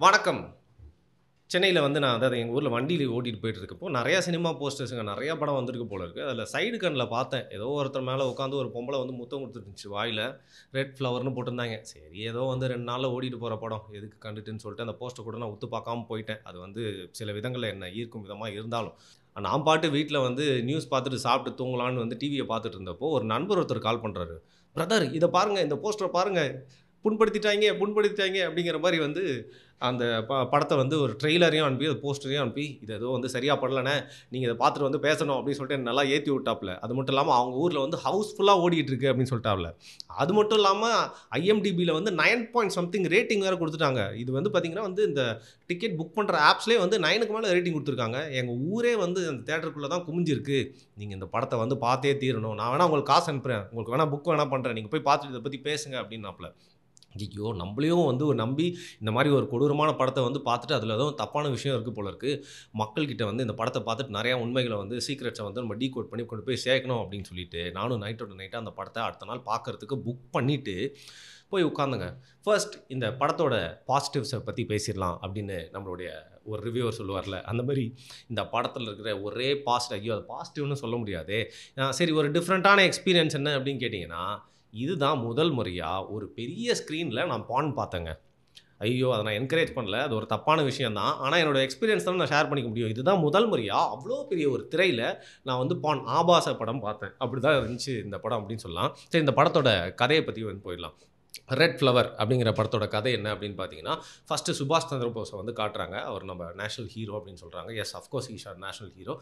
வணக்கம். சென்னையில வந்து நான் அதாவது எங்க ஊர்ல வண்டியில ஓட்டிட்டு போயிட்டுருக்கப்போ, நெறைய சினிமா போஸ்டர்ஸுங்க, நெறைய படம் வந்திருக்கு போல இருக்கு. அதில சைடு கண்ல பார்த்தேன். ஏதோ ஒருத்தர் மேல உட்காந்து ஒரு பொம்பள வந்து முத்தம் குடுத்துட்டு இருந்துச்சு வாயில. ரெட் ஃப்ளவர்ன்னு போட்டிருந்தாங்க. சரி ஏதோ வந்து 2 நாள்ல ஓடிட்டு போற படம். எதுக்கு கண்டுட்டுன்னு சொல்லிட்டு அந்த போஸ்டர் கூட நான் உத்து பார்க்காம போயிட்டேன். அது வந்து சில விதங்கள்ல என்ன ஈர்க்கும் விதமா இருந்தாலும். நான் பாட்டு வீட்ல வந்து நியூஸ் பார்த்துட்டு சாப்பிட்டு தூங்கலான்னு வந்து டிவிய பார்த்துட்டு இருந்தப்போ, ஒரு நண்பர் ஒருத்தர் கால் பண்றாரு. "பிரதர் இத பாருங்க. இந்த போஸ்டர பாருங்க. புண்படுத்திட்டாய்ங்க, புண்படுத்திட்டாய்ங்க" அப்படிங்கிற மாரி வந்து அந்த படத்த வந்து ஒரு ட்ரெய்லரையும் அனுப்பி, அது போஸ்டரையும் அனுப்பி, "இது ஏதோ வந்து சரியா படலண்ணே. நீங்க இத பார்த்துட்டு வந்து பேசணும்." அப்படின்னு சொல்லிட்டு என்ன நல்லா ஏத்தி விட்டாப்புல. அது மட்டும் இல்லாம அவங்க ஊர்ல வந்து ஹவுஸ்ஃபுல்லா ஓடிட்டு இருக்கு அப்படின்னு சொல்லிட்டாப்புல. அது மட்டும் இல்லாம IMDbல வந்து 9 பாயிண்ட் சம்திங் ரேட்டிங் வேற குடுத்துட்டாங்க. இது வந்து பார்த்தீங்கன்னா வந்து இந்த டிக்கெட் புக் பண்ற ஆப்ஸ்லயே வந்து 9க்கு மேல ரேட்டிங் குடுத்துருக்காங்க. எங்க ஊரே வந்து அந்த தியேட்டருக்குள்ள தான் குமிஞ்சிருக்கு. நீங்க இந்த படத்த வந்து பார்த்தே தீரணும். நான் வேணா உங்களுக்கு காசு அனுப்புறேன். உங்களுக்கு வேணா புக் வேணா பண்றேன். நீங்க போய் பார்த்துட்டு இத பத்தி பேசுங்க அப்படின்னாப்புல. ஐயய்யோ! நம்மளையும் வந்து நம்பி இந்த மாரி ஒரு கொடூரமான படத்த வந்து பார்த்துட்டு, அதில ஏதோ தப்பான விஷயம் இருக்கு போல இருக்கு. மக்கள்கிட்ட வந்து இந்த படத்த பார்த்துட்டு நெறைய உண்மைகள வந்து சீக்ரெட்ஸ வந்து நம்ம டீகோட் பண்ணி கொண்டு போய் சேர்க்கணும் அப்படின்னு சொல்லிட்டு, நானும் நைட்டோட நைட்டா அந்த படத்த அடுத்த நாள் பார்க்கறதுக்கு புக் பண்ணிட்டு, போய் உட்கார்ந்தேங்க. ஃபர்ஸ்ட் இந்த படத்தோட பாசிட்டிவ்ஸ பத்தி பேசிறலாம் அப்படின்னு நம்மளுடைய ஒரு ரிவ்யூவர் சொல்லுவார்ல, அந்த மாரி இந்த படத்தில இருக்கிற ஒரே ஐயோ! அது பாசிட்டிவ்னு சொல்ல முடியாதே. சரி ஒரு டிஃபரண்டான எக்ஸ்பீரியன்ஸ் என்ன அப்படின்னு கேட்டீங்கன்னா, இதுதான் முதல் முறையா ஒரு பெரிய ஸ்க்ரீன்ல நான் பான் பார்த்தேங்க. ஐயய்யோ! அத நான் என்கரேஜ் பண்ணல. அது ஒரு தப்பான விஷயம் தான். ஆனா என்னோட எக்ஸ்பீரியன்ஸ் தான நான் ஷேர் பண்ணிக்க முடியும். இதுதான் முதல் முறையா அவ்ளோ பெரிய ஒரு திரையில நான் வந்து ஆபாச படம் பார்த்தேன். அப்படிதான் இருந்துச்சு இந்த படம் அப்படின்னு சொல்லலாம். சரி இந்த படத்தோட கதைய பத்தி வந்து போயிடலாம். ரெட் ஃப்ளவர் அப்படிங்கிற படத்தோட கதை என்ன அப்படின்னு பார்த்தீங்கன்னா, ஃபர்ஸ்ட்டு சுபாஷ் சந்திர போஸ வந்து காட்டுறாங்க. அவர் நம்ம நேஷனல் ஹீரோ அப்படின்னு சொல்றாங்க. Yes of course he is our national hero.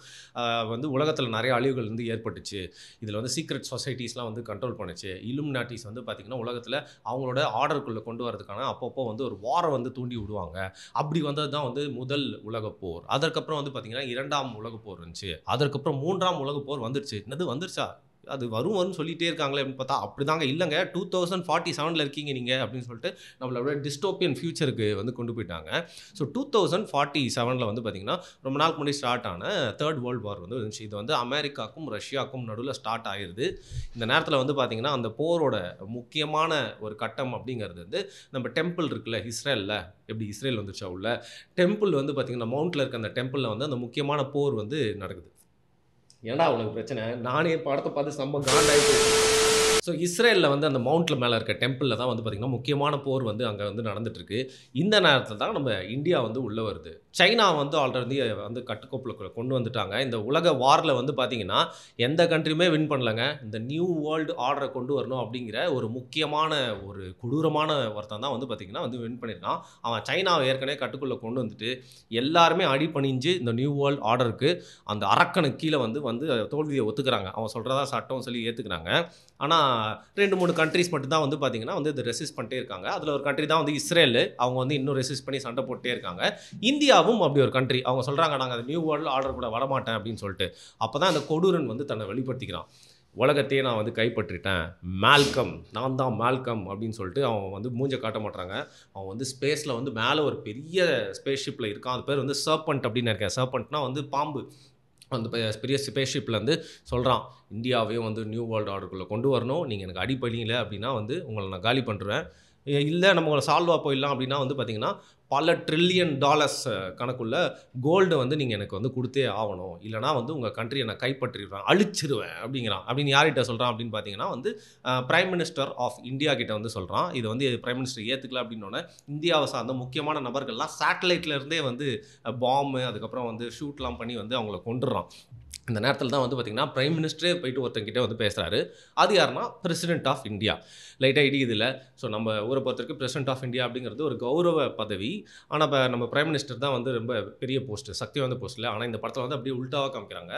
வந்து உலகத்தில நெறைய அழிவுகள் வந்து ஏற்பட்டுச்சு. இதில வந்து சீக்ரெட் சொசைட்டீஸ்லாம் வந்து கண்ட்ரோல் பண்ணுச்சு. இல்லுமினாட்டிஸ் வந்து பார்த்தீங்கன்னா, உலகத்தில அவங்களோட ஆர்டருக்குள்ள கொண்டு வரதுக்கான அப்பப்போ வந்து ஒரு வார வந்து தூண்டி விடுவாங்க. அப்படி வந்தது தான் வந்து முதல் உலகப் போர். அதற்கப்புறம் வந்து பார்த்தீங்கன்னா, 2ஆம் உலகப் போர் இருந்துச்சு. அதற்கப்புறம் 3ஆம் உலகப் போர் வந்துருச்சு. என்னது வந்துருச்சா? அது வரும் வரும்ன்னு சொல்லிட்டே இருக்காங்களே அப்படின்னு பார்த்தா, அப்படிதாங்க இல்லங்க 2047ல இருக்கீங்க நீங்க அப்படின்னு சொல்லிட்டு நம்மளோட டிஸ்டோபியன் ஃபியூச்சருக்கு வந்து கொண்டு போயிட்டாங்க. ஸோ 2047ல வந்து பார்த்தீங்கன்னா, ரொம்ப நாளுக்கு முன்னாடி ஸ்டார்ட் ஆன 3 வேர்ல்ட் வார் வந்து இருந்துச்சு. இது வந்து அமெரிக்காக்கும், ரஷ்யாவுக்கும் நடுவுல ஸ்டார்ட் ஆயிருது. இந்த நேரத்தில வந்து பார்த்தீங்கன்னா, அந்த போரோட முக்கியமான ஒரு கட்டம் அப்படிங்கிறது வந்து நம்ம டெம்பிள் இருக்குல்ல இஸ்ரேல்ல, எப்படி இஸ்ரேல் வந்துருச்சா உள்ள, டெம்பிள் வந்து பார்த்தீங்கன்னா, மவுண்ட்ல இருக்க அந்த டெம்பிள்ல வந்து அந்த முக்கியமான போர் வந்து நடக்குது. "ஏன்டா உனக்கு பிரச்சனை? நானே படத்த பார்த்து செம்ம காண்டாயி போச்சு." ஸோ இஸ்ரேல்ல வந்து அந்த மவுண்ட்ல மேல இருக்க டெம்பிள்ல தான் வந்து பார்த்தீங்கன்னா, முக்கியமான போர் வந்து அங்க வந்து நடந்துட்டுருக்கு. இந்த நேரத்தில தான் நம்ம இந்தியா வந்து உள்ள வருது. சைனா வந்து ஆல்ரெடி வந்து கட்டுக்கோப்புல கொண்டு வந்துட்டாங்க. இந்த உலக வார்ல வந்து பார்த்தீங்கன்னா, எந்த கண்ட்ரியுமே வின் பண்ணலங்க. இந்த நியூ வேர்ல்ட் ஆர்டர கொண்டு வரணும் அப்படிங்கிற ஒரு முக்கியமான ஒரு கொடூரமான ஒருத்தன் தான் வந்து பார்த்தீங்கன்னா, வந்து வின் பண்ணியிருக்கான். அவன் சைனாவ ஏற்கனவே கட்டுக்குள்ள கொண்டு வந்துட்டு, எல்லாருமே அடிபணிஞ்சு இந்த நியூ வேர்ல்ட் ஆர்டருக்கு அந்த அரக்கனுக்கு கீழ வந்து வந்து தோல்விய ஒத்துக்கிறாங்க. அவன் சொல்றதா சட்டம்னு சொல்லி ஏத்துக்கிறாங்க. ஆனா 2, 3 கண்ட்ரீஸ் மட்டும் தான் வந்து பார்த்தீங்கன்னா, வந்து இத ரெசிஸ்ட் பண்ணிட்டே இருக்காங்க. அதுல ஒரு கண்ட்ரி தான் வந்து இஸ்ரேலு. அவங்க வந்து இன்னும் ரெசிஸ்ட் பண்ணி சண்ட போட்டுட்டே இருக்காங்க. இந்தியாவும் அப்படி ஒரு கண்ட்ரி. அவங்க சொல்றாங்க, "நாங்க அந்த நியூ வேர்ல்ட் ஆர்டர் கூட வரமாட்டேன்" அப்படின்னு சொல்லிட்டு. அப்பதான் அந்த கொடூரன் வந்து தன்னை வெளிப்படுத்திக்கிறான். "உலகத்தையே நான் வந்து கைப்பற்றிட்டேன். மால்கம் நான் தான் மால்கம்" அப்படின்னு சொல்லிட்டு அவன் வந்து மூஞ்ச காட்ட மாட்றாங்க. அவன் வந்து ஸ்பேஸ்ல வந்து மேல ஒரு பெரிய ஸ்பேஸ் ஷிப்ல இருக்கான். அது பேர் வந்து சர்பென்ட் அப்படின்னு நெனைக்கிறேன். சர்பென்ட்னா வந்து பாம்பு. அந்த பெரிய ஸ்பேஸ் ஷிப்லேருந்து சொல்றான், "இந்தியாவையும் வந்து நியூ வேர்ல்ட் ஆர்டருக்குள்ள கொண்டு வரணும். நீங்க எனக்கு அடிபணியல அப்படின்னா வந்து உங்கள நான் காலி பண்ருவேன். இல்ல நம்ம உங்கள சால்வா போயிடலாம் அப்படின்னா வந்து பார்த்தீங்கன்னா, பல ட்ரில்லியன் டாலர்ஸ் கணக்குள்ள கோல்ட வந்து நீங்க எனக்கு வந்து குடுத்தே ஆவணும். இல்லன்னா வந்து உங்க கண்ட்ரிய நான் கைப்பற்றிருவேன். அழிச்சிருவேன்" அப்படிங்கிறான். அப்படின்னு யார்கிட்ட சொல்றான் அப்படின்னு பார்த்தீங்கன்னா வந்து, பிரைம் மினிஸ்டர் ஆஃப் இந்தியா கிட்ட வந்து சொல்றான். இது வந்து பிரைம் மினிஸ்டர் ஏத்துக்கல அப்படின்னோனே, இந்தியாவ சார்ந்த முக்கியமான நபர்கள்லாம் சேட்டலைட்ல இருந்தே வந்து அதுக்கப்புறம் வந்து ஷூட்லாம் பண்ணி வந்து அவங்கள கொன்றுறான். இந்த நேரத்தில தான் வந்து பார்த்தீங்கன்னா, பிரைம் மினிஸ்டரே போயிட்டு ஒருத்தன்கிட்ட வந்து பேசுறாரு. அது யாருன்னா, பிரசிடென்ட் ஆஃப் இந்தியா. லைட்டா இடிக்குதுல்ல. ஸோ நம்ம ஊர பொறுத்தவரைக்கும் பிரசிடென்ட் ஆஃப் இந்தியா அப்படிங்கிறது ஒரு கௌரவ பதவி. ஆனா, நம்ம பிரைம் மினிஸ்டர் தான் வந்து ரொம்ப பெரிய போஸ்ட், சக்தி வாய்ந்த போஸ்ட்ல. ஆனா, இந்த படத்தில வந்து அப்படியே உல்டாவா காமிக்கிறாங்க.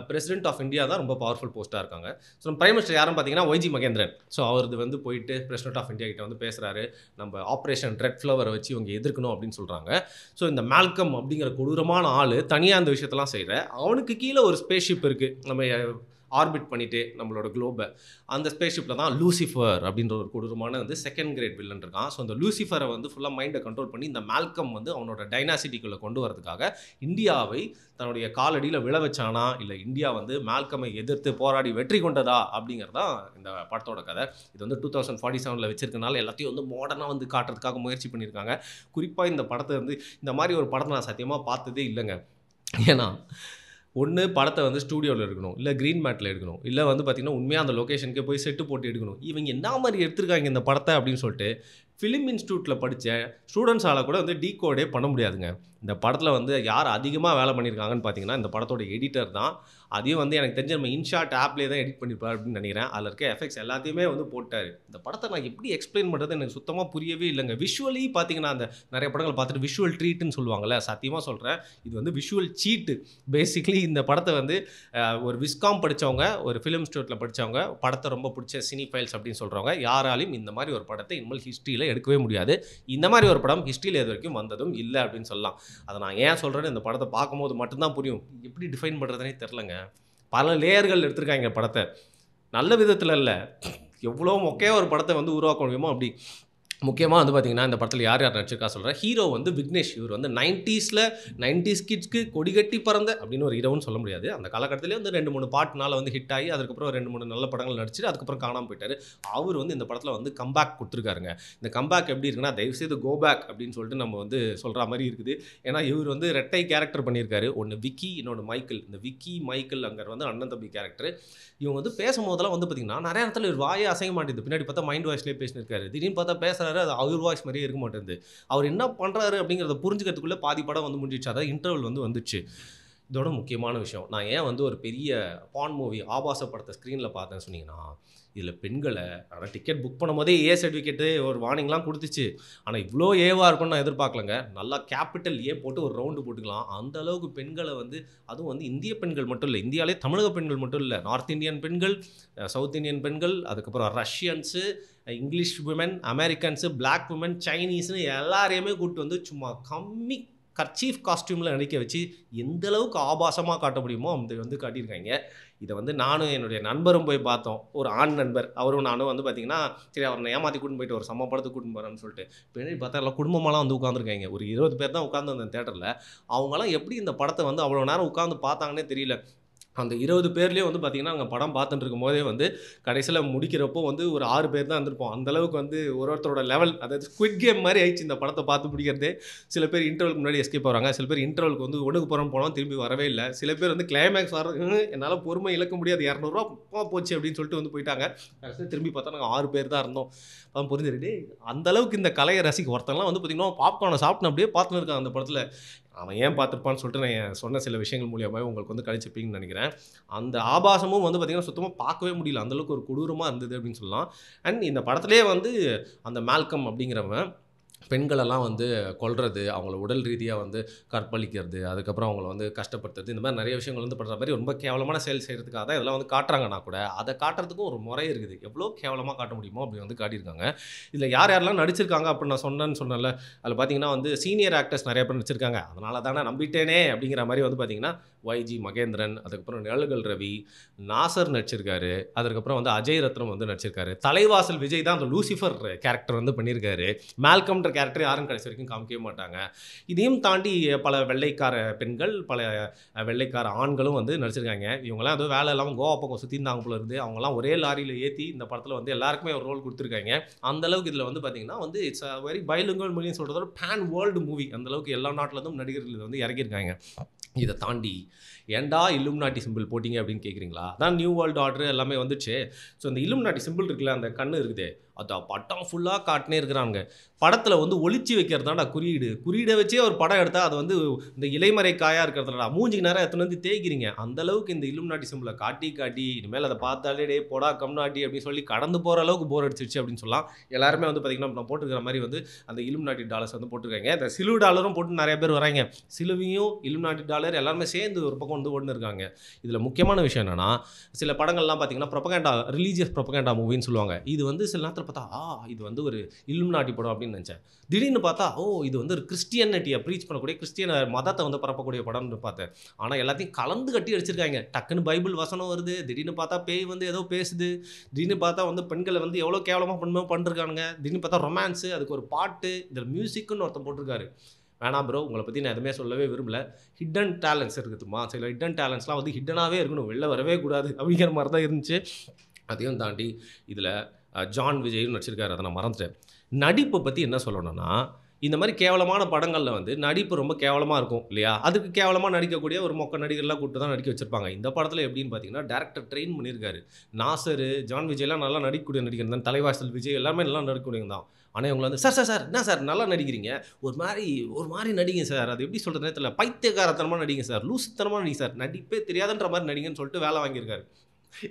பிரசிடென்ட் ஆஃப் இந்தியா தான் ரொம்ப பவர்ஃபுல் போஸ்ட்டா இருக்காங்க. ஸோ பிரைம் மினிஸ்டர் யாருன்னு பார்த்தீங்கன்னா, ஒய்ஜி மகேந்திரன். ஸோ அவரது வந்து போயிட்டு பிரசிடென்ட் ஆஃப் இந்தியா கிட்ட வந்து பேசுறாரு. நம்ம ஆப்பரேஷன் ரெட் ஃப்ளவர வச்சு இவங்க எதிர்க்கணும் அப்படின்னு சொல்றாங்க. ஸோ இந்த மால்கம் அப்படிங்கிற கொடூரமான ஆளு தனியா இந்த விஷயத்தெல்லாம் செய்ற. அவனுக்கு கீழ ஒரு ஸ்பேஸ் ஷிப் இருக்கு. நம்ம ஆர்பிட் பண்ணிட்டு நம்மளோட குளோபை. அந்த ஸ்பேஸ் ஷிப்பில் தான் லூசிஃபர் அப்படின்ற ஒரு கொடூரமான வந்து செகண்ட் கிரேட் வில்லன் இருக்கான். ஸோ அந்த லூசிஃபரை வந்து ஃபுல்லாக மைண்டை கண்ட்ரோல் பண்ணி இந்த மால்கம் வந்து அவனோட டைனாசிட்டிக்குள்ளே கொண்டு வரதுக்காக இந்தியாவை தன்னுடைய காலடியில் விழ வச்சானா, இல்லை இந்தியா வந்து மால்கமை எதிர்த்து போராடி வெற்றி கொண்டதா அப்படிங்கிறதான் இந்த படத்தோட கதை. இது வந்து 2047 வச்சிருக்கனால எல்லாத்தையும் வந்து மாடர்னாக வந்து காட்டுறதுக்காக முயற்சி பண்ணியிருக்காங்க. குறிப்பாக இந்த படத்தை வந்து இந்த மாதிரி ஒரு படத்தை நான் சத்தியமாக பார்த்ததே இல்லைங்க. ஏன்னா ஒன்று படத்தை வந்து ஸ்டூடியோவில் எடுக்கணும், இல்லை க்ரீன் மேட்டில் எடுக்கணும், இல்லை வந்து பார்த்திங்கன்னா உண்மையாக அந்த லொக்கேஷனுக்கு போய் செட்டு போட்டு எடுக்கணும். இவங்க என்ன மாதிரி எடுத்திருக்காங்க இந்த படத்தை அப்படின்னு சொல்லிட்டு ஃபிலிம் இன்ஸ்டியூட்டில் படித்த ஸ்டூடெண்ட்ஸால் கூட வந்து டீகோடே பண்ண முடியாதுங்க. இந்த படத்தில் வந்து யார் அதிகமாக வேலை பண்ணியிருக்காங்கன்னு பார்த்தீங்கன்னா இந்த படத்தோட எடிட்டர் தான். அதையும் வந்து எனக்கு தெரிஞ்ச நம்ம இன்ஷாட் ஆப்லேயே தான் எடிட் பண்ணியிருப்பார் அப்படின்னு நினைக்கிறேன். அதில் இருக்க எஃபெக்ட்ஸ் எல்லாத்தையுமே வந்து போட்டார். இந்த படத்தை நான் எப்படி எக்ஸ்பிளைன் பண்ணுறது எனக்கு சுத்தமாக புரியவே இல்லைங்க. விஷுவலி பார்த்தீங்கன்னா அந்த நிறைய படங்கள் பார்த்துட்டு விஷுவல் ட்ரீட்டுன்னு சொல்லுவாங்கள்ல, சத்தியமாக சொல்கிறேன் இது வந்து விஷுவல் சீட்டு. பேசிக்லி இந்த படத்தை வந்து ஒரு விஸ்காம் படித்தவங்க, ஒரு ஃபிலிம் இன்ஸ்டியூட்டில் படித்தவங்க, படத்தை ரொம்ப பிடிச்ச சினி ஃபைல்ஸ் அப்படின்னு சொல்கிறவங்க யாராலையும் இந்த மாதிரி ஒரு படத்தை இனிமேல் ஹிஸ்ட்ரியில் எடுக்கவே முடியாது. இந்த மாதிரி ஒரு படம் ஹிஸ்ட்ரியில் இது வரைக்கும் வந்ததும் இல்லை அப்படின்னு சொல்லலாம். அதை நான் ஏன் சொல்கிறேன்னு இந்த படத்தை பார்க்கும்போது மட்டும்தான் புரியும். எப்படி டிஃபைன் பண்ணுறதுனே தெரிலங்க. பல லேயர்கள் எடுத்திருக்காங்க படத்தை. நல்ல விதத்தில் இல்லை, எவ்வளோ மொக்கையாக ஒரு படத்தை வந்து உருவாக்க முடியுமோ அப்படி. முக்கியமாக வந்து பார்த்திங்கன்னா இந்த படத்தில் யார் யார் நடிச்சிருக்கா சொல்கிறேன். ஹீரோ வந்து விக்னேஷ். இவர் வந்து 90s கிட்ஸ்க்கு கொடிகட்டி பறந்த அப்படின்னு ஒரு ஹீரோன்னு சொல்ல முடியாது. அந்த காலகட்டத்திலே வந்து 2-3 பாட்டுனால வந்து ஹிட் ஆகி அதுக்கப்புறம் 2-3 நல்ல படங்கள் நடிச்சுட்டு அதுக்கப்புறம் காணாமல் போயிட்டார். அவர் வந்து இந்த படத்தில் வந்து கம்பேக் கொடுத்துருக்காருங்க. இந்த கம்பேக் எப்படி இருக்குன்னா, தயவுசெய்து கோ பேக் அப்படின்னு சொல்லிட்டு நம்ம வந்து சொல்கிற மாதிரி இருக்குது. ஏன்னா இவர் வந்து ரெட்டை கேரக்டர் பண்ணியிருக்காரு. ஒன்று விக்கி, இன்னொன்று மைக்கிள். இந்த விக்கி மைக்கிள் அங்கே வந்து அண்ணன் தம்பி கேரக்டர். இவங்க வந்து பேசும்போதெல்லாம் வந்து பார்த்திங்கன்னா நிறைய இடத்துல ஒரு வாயே அசைய மாட்டேது. பின்னாடி பார்த்தா மைண்ட் வாய்ஸ்லேயே பேசினிருக்காரு. திடீர்னு பார்த்தா பேசுகிறாரு, அது அவர் வாய்ஸ் மாதிரியே இருக்க மாட்டேங்குது. அவர் என்ன பண்ணுறாரு அப்படிங்கிறத புரிஞ்சுக்கிறதுக்குள்ளே பாதி படம் வந்து முடிஞ்சிச்சு. அதாவது இன்டர்வல் வந்து வந்துச்சு. இதோட முக்கியமான விஷயம், நான் ஏன் வந்து ஒரு பெரிய பான் மூவி ஆபாச படத்தை ஸ்க்ரீனில் பார்த்தேன்னு சொன்னீங்கன்னா, இதில் பெண்களை ஆனால் டிக்கெட் புக் பண்ணும் போதே ஏ சர்டிஃபிகேட்டு ஒரு வார்னிங்லாம் கொடுத்துச்சு. ஆனால் இவ்வளோ ஏவாக இருக்கும்னு நான் எதிர்பார்க்கலங்க. நல்லா கேபிட்டல் ஏ போட்டு ஒரு ரவுண்டு போட்டுக்கலாம். அந்த அளவுக்கு பெண்களை வந்து, அதுவும் வந்து இந்திய பெண்கள் மட்டும் இல்லை, இந்தியாவிலே தமிழக பெண்கள் மட்டும் இல்லை, நார்த் இந்தியன் பெண்கள், சவுத் இந்தியன் பெண்கள், அதுக்கப்புறம் Russians, English women, Americans, black women, சைனீஸ்னு எல்லாரையுமே கூப்பிட்டு வந்து சும்மா கம்மி கர்ச்சீஃப் காஸ்டியூமில் நடிக்க வச்சு எந்த அளவுக்கு ஆபாசமாக காட்ட முடியுமோ அந்த வந்து காட்டியிருக்காங்க. இதை வந்து நானும் என்னுடைய நண்பரும் போய் பார்த்தோம். ஒரு ஆண் நண்பர், அவரும் நானும் வந்து பார்த்திங்கன்னா சரி அவரை ஏமாற்றி கூட்டின்னு போயிட்டு ஒரு சம படத்துக்கு கூட்டின்னு போகிறேன்னு சொல்லிட்டு பின்னாடி பார்த்தா எல்லாம் குடும்பமாலாம் வந்து உட்காந்துருக்காங்க. ஒரு 20 பேர் தான் உட்காந்து அந்த தேட்டரில். அவங்களாம் எப்படி இந்த படத்தை வந்து அவ்வளோ நேரம் உட்காந்து பார்த்தாங்கன்னே தெரியல. அந்த 20 பேர்லேயே வந்து பார்த்திங்கன்னா அங்கே படம் பார்த்துட்டு இருக்கும்போதே வந்து கடைசியில் முடிக்கிறப்போ வந்து ஒரு 6 பேர் தான் இருந்திருப்போம். அந்தளவுக்கு வந்து ஒருத்தரோட லெவல், அதாவது ஸ்குவிட் கேம் மாதிரி ஆயிடுச்சு இந்த படத்தை பார்த்து பிடிக்கிறதே. சில பேர் இன்டர்வலுக்கு முன்னாடி எஸ்கேப் போகிறாங்க, சில பேர் இன்டர்வலுக்கு வந்து ஒன்றுக்கு போகிறோம் போனோம் திரும்பி வரவே இல்லை, சில பேர் வந்து கிளைமேக்ஸ் வர என்னால் பொறுமை இழக்க முடியாது, 200 போச்சு அப்படின்னு சொல்லிட்டு வந்து போயிட்டாங்க. கடைசியில் திரும்பி பார்த்தா நாங்கள் 6 பேர் தான் இருந்தோம். அதான் புரிஞ்சுட்டு அந்தளவுக்கு இந்த கலையை ரசிக்க ஒருத்தங்கலாம் வந்து பார்த்திங்கன்னா பாப்கார்னை சாப்பிட்டு அப்படியே பார்த்துன்னு இருக்காங்க அந்த படத்தில். அவன் ஏன் பார்த்துருப்பான்னு சொல்லிட்டு நான் சொன்ன சில விஷயங்கள் மூலியமாக உங்களுக்கு வந்து கழிச்சுப்பீங்கன்னு நினைக்கிறேன். அந்த ஆபாசமும் வந்து பார்த்திங்கன்னா சுத்தமாக பார்க்கவே முடியல, அந்தளவுக்கு ஒரு கொடூரமாக இருந்தது அப்படின்னு சொல்லலாம். அண்ட் இந்த படத்துலேயே வந்து அந்த மால்கம் அப்படிங்கிறவன் பெண்களெல்லாம் வந்து கொல்றது, அவங்கள உடல் ரீதியாக வந்து கற்பழிக்கிறது, அதுக்கப்புறம் அவங்கள வந்து கஷ்டப்படுத்துறது, இந்த மாதிரி நிறைய விஷயங்கள் வந்து பண்ணுற மாதிரி ரொம்ப கேவலமான செயல் செய்கிறதுக்காக தான் இதெல்லாம் வந்து காட்டுறாங்கன்னா கூட அதை காட்டுறதுக்கும் ஒரு முறை இருக்குது. எவ்வளோ கேவலமாக காட்ட முடியுமோ அப்படி வந்து காட்டியிருக்காங்க. இதில் யார் யாரெல்லாம் நடிச்சிருக்காங்க அப்படின்னு நான் சொன்னேன்ல, அதில் பார்த்தீங்கன்னா வந்து சீனியர் ஆக்டர்ஸ் நிறைய பேர் நடிச்சிருக்காங்க. அதனால தானே நம்பிட்டேனே அப்படிங்கிற மாதிரி வந்து பார்த்திங்கன்னா YG மகேந்திரன், அதுக்கப்புறம் நிழல்கள் ரவி, நாசர் நடிச்சிருக்காரு, அதுக்கப்புறம் வந்து அஜய் ரத்னம் வந்து நடிச்சிருக்காரு, தலைவாசல் விஜய் தான் அந்த லூசிஃபர் கேரக்டர் வந்து பண்ணியிருக்காரு. மால்கம்ன்ற கேரக்டர் யாரும் கடைசி வரைக்கும் காமிக்கவே மாட்டாங்க. இதையும் தாண்டி பல வெள்ளைக்கார பெண்கள், பல வெள்ளைக்கார ஆண்களும் வந்து நடிச்சிருக்காங்க. இவங்கெல்லாம் ஏதோ வேலை இல்லாமல் கோவா பக்கம் சுற்றிருந்தாங்க போல இருந்து அவங்களாம் ஒரே லாரியில் ஏற்றி இந்த படத்தில் வந்து எல்லாருக்குமே ஒரு ரோல் கொடுத்துருக்காங்க. அந்தளவுக்கு இதில் வந்து பார்த்திங்கன்னா வந்து இட்ஸ் அ வெரி பைலிங்குவல் மூவின்னு சொல்கிறத பேன் வேர்ல்டு மூவி. அந்தளவுக்கு எல்லா நாட்டிலேருந்தும் நடிகர்கள் வந்து இறக்கியிருக்காங்க. இதை தாண்டி ஏன்டா இல்லுமினாட்டி சிம்பிள் போட்டிங்க அப்படின்னு கேட்குறீங்களா? அதான் நியூ வேர்ல்டு ஆர்டர் எல்லாமே வந்துச்சு. ஸோ இந்த இல்லுமினாட்டி சிம்பிள் இருக்குல்ல, அந்த கண்ணு இருக்குது, அதை பட்டம் ஃபுல்லாக காட்டினே இருக்கிறாங்க. படத்தில் வந்து ஒளிச்சு வைக்கிறதாண்டா குறியீடை வச்சே ஒரு படம் எடுத்தால் அது வந்து இந்த இலைமறை காயாக இருக்கிறதுலடா மூஞ்சிக்கு நேரம் எத்தனை வந்து தேய்க்கிறீங்க. அந்தளவுக்கு இந்த இல்லுமினாட்டி சிம்பிளை காட்டி இனிமேல் அதை பார்த்தாலே டே போடா கம்நாட்டி அப்படின்னு சொல்லி கடந்து போகிற அளவுக்கு போர் அடிச்சிருச்சு அப்படின்னு சொல்லலாம். எல்லாருமே வந்து பார்த்திங்கன்னா நான் போட்டுருக்கிற மாதிரி வந்து அந்த இல்லுமினாட்டி டாலர்ஸ் வந்து போட்டிருக்காங்க. இந்த சிலுவை டாலரும் போட்டு நிறைய பேர் வராங்க. சிலுவையும் இல்லுமினாட்டி டாலர் எல்லாருமே சேர்ந்து ஒரு பக்கம் வந்து ஓடுன்னு இருக்காங்க. இதில் முக்கியமான விஷயம் என்னென்னா, சில படங்கள்லாம் பார்த்திங்கன்னா ப்ரொபகேண்டா, ரிலீஜியஸ் ப்ரொபகேண்டா மூவின்னு சொல்லுவாங்க. இது வந்து சில நேரத்தில் பார்த்தா இது வந்து ஒரு இல்லுமினாட்டி படம் அப்படின்னு நினச்சேன். திடீர்னு பார்த்தா இது வந்து ஒரு கிறிஸ்டியானிட்டியை ப்ரீச் பண்ணக்கூடிய கிறிஸ்டியன் மதத்தை வந்து பரப்பக்கூடிய படம்னு பார்த்தேன். ஆனால் எல்லாத்தையும் கலந்து கட்டி அடிச்சிருக்காங்க. டக்குன்னு பைபிள் வசனம் வருது, திடீர்னு பார்த்தா பேய் வந்து ஏதோ பேசுது, திடீர்னு பார்த்தா வந்து பெண்களை வந்து எவ்வளோ கேவலமாக பண்ணிருக்கானுங்க, திடீர்னு பார்த்தா ரொமான்ஸு, அதுக்கு ஒரு பாட்டு, இதில் மியூசிக்குன்னு ஒருத்தன் போட்டிருக்காரு. வேணாம் ப்ரோ, உங்கள பத்தி நான் எதுவுமே சொல்லவே விரும்பல. ஹிட்டன் டேலண்ட்ஸ் இருக்குதும்மா. சில ஹிட்டன் டேலண்ட்ஸ்லாம் வந்து ஹிட்டனாவே இருக்கணும். வெளில வரவே கூடாது. அப்படிங்கிற மாரி தான் இருந்துச்சு. அதையும் தாண்டி இதில ஜான் விஜய்ன்னு நடிச்சிருக்காரு. அத நான் மறந்துட்டேன். நடிப்ப பத்தி என்ன சொல்லணும்னா, இந்த மாரி கேவலமான படங்கள்ல வந்து நடிப்பு ரொம்ப கேவலமா இருக்கும் இல்லையா? அதுக்கு கேவலமா நடிக்கக்கூடிய ஒரு மொக்க நடிகர்லாம் கூப்பிட்டு தான் நடிக்க வச்சிருப்பாங்க. இந்த படத்தில எப்படின்னு பார்த்தீங்கன்னா, டைரக்டர் ட்ரெயின் பண்ணியிருக்காரு. நாசரு, ஜான் விஜய்லாம் நல்லா நடிக்கக்கூடிய நடிகர் தான். தலைவாசல் விஜய் எல்லாமே நல்லா நடிக்கக்கூடியவங்க தான். ஆனா இவங்கள வந்து சார் என்ன சார் நல்லா நடிக்கிறீங்க. ஒரு மாரி நடிங்க சார். அது எப்படி சொல்றதுன்னே தெரியல. பைத்தியக்காரத்தனமா நடிங்க சார். லூசுத்தனமா நடிங்க சார். நடிப்பே தெரியாதுன்ற மாரி நடிங்கன்னு சொல்லிட்டு வேலை வாங்கியிருக்காரு.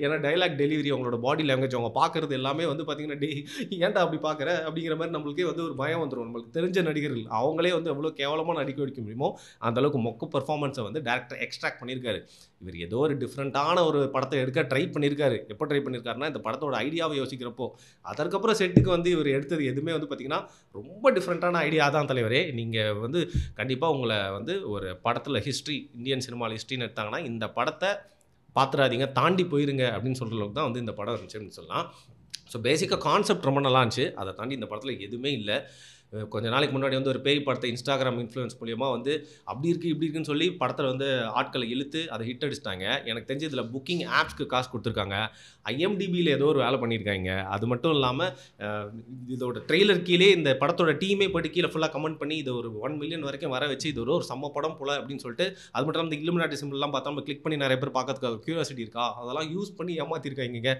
ஏன்னா டயலாக் டெலிவரி, அவங்களோட பாடி லாங்குவேஜ், அவங்க பார்க்குறது எல்லாமே வந்து பார்த்தீங்கன்னா, "டேய் ஏன்டா அப்படி பார்க்குற?" அப்படிங்கிற மாரி நம்மளுக்கே வந்து ஒரு பயம் வந்துரும். நம்மளுக்கு தெரிஞ்ச நடிகர்கள் அவங்களே வந்து எவ்வளோ கேவலமா நடிக்க வைக்க முடியுமோ, அந்த அளவுக்கு மொக்க பெர்ஃபார்மன்ஸை வந்து டைரக்டர் எக்ஸ்ட்ராக்ட் பண்ணியிருக்காரு. இவர் ஏதோ ஒரு டிஃப்ரெண்ட்டான ஒரு படத்த எடுக்க ட்ரை பண்ணியிருக்காரு. எப்போ ட்ரை பண்ணியிருக்காருன்னா, இந்த படத்தோட ஐடியாவ யோசிக்கிறப்போ. அதற்கப்புறம் செட்டுக்கு வந்து இவர் எடுத்தது எதுவுமே வந்து பார்த்தீங்கன்னா, ரொம்ப டிஃப்ரெண்ட்டான ஐடியா தான் தலைவரே. நீங்க வந்து கண்டிப்பா உங்கள வந்து ஒரு படத்தில ஹிஸ்ட்ரி, இந்தியன் சினிமால ஹிஸ்ட்ரின்னு எடுத்தாங்கன்னா, இந்த படத்த பாத்துறாதீங்க, தாண்டி போயிருங்க அப்படின்னு சொல்ற அளவுக்கு தான் வந்து இந்த படம் இருந்துச்சு அப்படின்னு சொல்லலாம். ஸோ பேசிக்கா கான்செப்ட் ரொம்ப நல்லா இருந்துச்சு. அத தாண்டி இந்த படத்தில எதுவுமே இல்ல. கொஞ்ச நாளைக்கு முன்னாடி வந்து ஒரு பேய் படத்த Instagram இன்ஃப்ளூயன்ஸ் மூலியமா வந்து அப்படி இருக்கு, இப்படி இருக்குன்னு சொல்லி படத்தில வந்து ஆட்கள இழுத்து அத ஹிட் அடிச்சுட்டாங்க. எனக்கு தெரிஞ்சு இதில புக்கிங் ஆப்ஸ்க்கு காசு குடுத்துருக்காங்க. IMDbல ஏதோ ஒரு வேலை பண்ணியிருக்காய்ங்க. அது மட்டும் இல்லாம அ இதோட ட்ரெய்லர் கீழயே இந்த படத்தோட டீமே போயிட்டு கீழ ஃபுல்லா கமெண்ட் பண்ணி இது ஒரு 1,000,000 வரைக்கும் வர வச்சு இது ஒரு செம்ம படம் போல அப்படின்னு சொல்லிட்டு, அது மட்டும் இல்லாம இந்த இல்லுமினாட்டி சிம்பல்லாம் பார்த்தா நம்ம கிளிக் பண்ணி நெறைய பேர் பார்க்கறதுக்கு கியூரியாசிட்டி இருக்கா? அதெல்லாம் யூஸ் பண்ணி ஏமாத்திருக்காய்ங்கங்க.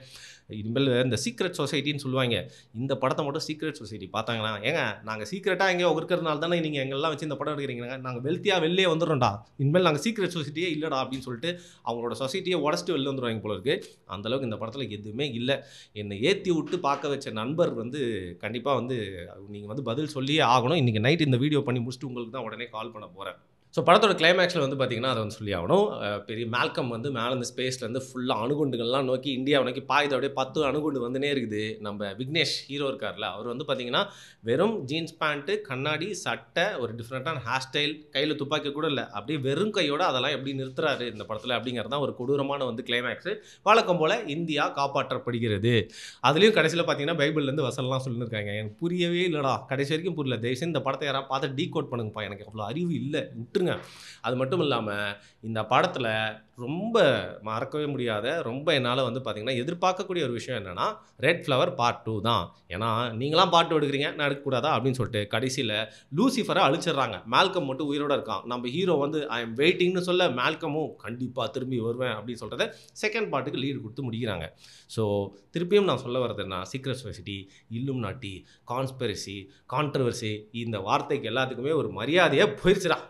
இனிமேல் இந்த சீக்ரெட் சொசைட்டின்னு சொல்லுவாய்ங்க. இந்த படத்த மட்டும் சீக்ரெட் சொசைட்டி பார்த்தாங்கன்னா, "ஏங்க நாங்க சீக்ரெட்டா எங்கேயோ இருக்கிறதுனால தானே நீங்க எங்களலாம் வச்சு இந்த படம் எடுக்கிறீங்க. நாங்க வெல்த்தியா வெளிலயே வந்துர்றோம்டா. இனிமேல் நாங்க சீக்ரெட் சொசைட்டியே இல்லடா" அப்படின்னு சொல்லிட்டு அவங்களோட சொசைட்டிய உடைச்சுட்டு வெளில வந்துருவாய்ங்க போல இருக்கு. அந்த அளவுக்கு இந்த படத்தில எதுவுமே இல்ல. என்ன ஏத்தி விட்டு பார்க்க வச்ச நண்பர் வந்து கண்டிப்பா வந்து நீங்க வந்து பதில் சொல்லியே ஆகணும். இன்னைக்கு நைட் இந்த வீடியோ பண்ணி முடிச்சுட்டு உங்களுக்கு தான் உடனே கால் பண்ண போறேன். ஸோ படத்தோட கிளைமேக்ஸ்ல வந்து பார்த்தீங்கன்னா, அத வந்து சொல்லி ஆகணும். பெரிய மால்கம் வந்து மேல இருந்து ஸ்பேஸ்லேருந்து ஃபுல்லா அணுகுண்டுகள்லாம் நோக்கி இந்தியாவ நோக்கி பாயுது. அப்படியே 10 அணுகுண்டு வந்துன்னே இருக்குது. நம்ம விக்னேஷ் ஹீரோ இருக்கார்ல, அவர் வந்து பார்த்தீங்கன்னா, வெறும் ஜீன்ஸ் பேண்ட், கண்ணாடி, சட்டை, ஒரு டிஃப்ரெண்ட்டான ஹேர் ஸ்டைல், கையில துப்பாக்கி கூட இல்ல. அப்படியே வெறும் கையோட அதெல்லாம் எப்படி நிறுத்துறாரு இந்த படத்தில அப்படிங்கிறது தான் ஒரு கொடூரமான வந்து கிளைமேக்ஸ். வழக்கம் போல இந்தியா காப்பாற்றப்படுகிறது. அதுலயும் கடைசியில பார்த்தீங்கன்னா, பைபிள்லேருந்து வசனம்லாம் சொல்லியிருக்காங்க. எனக்கு புரியவே இல்லடா. கடைசி வரைக்கும் புரியல. தயவு செஞ்சு இந்த படத்த யாராவது பார்த்து டீகோட் பண்ணுங்கப்பா. எனக்கு அவ்வளோ அறிவு இல்ல. விட்டுருங்க. அது மட்டும் இல்லாம, இந்த படத்தில ரொம்ப மறக்கவே முடியாத, ரொம்ப என்னால வந்து பார்த்தீங்கன்னா, எதிர்பார்க்கக்கூடிய ஒரு விஷயம் என்னன்னா, ரெட் ஃப்ளவர் பார்ட் 2 தான். ஏன்னா, நீங்கலாம் பார்ட் 2 எடுக்கிறீங்க, நான் எடுக்கக்கூடாதா? அப்படின்னு சொல்லிட்டு கடைசியில லூசிஃபர அழிச்சிடுறாங்க. மால்கம் மட்டும் உயிரோட இருக்கான். நம்ம ஹீரோ வந்து ஐ அம் வெயிட்டிங்ன்னு சொல்ல, மால்கமும் கண்டிப்பா திரும்பி வருவேன் அப்படின்னு சொல்றத செகண்ட் பார்ட்டுக்கு லீடு குடுத்து முடிக்கிறாங்க. ஸோ திருப்பியும் நான் சொல்ல வர்றது என்ன, சீக்ரெட் சொசைட்டி, இல்லுமினாட்டி, கான்ஸ்பிரசி, கான்ட்ரோவர்சி இந்த வார்த்தைக்கு எல்லாத்துக்குமே ஒரு மரியாதையே போயிருச்சுடா.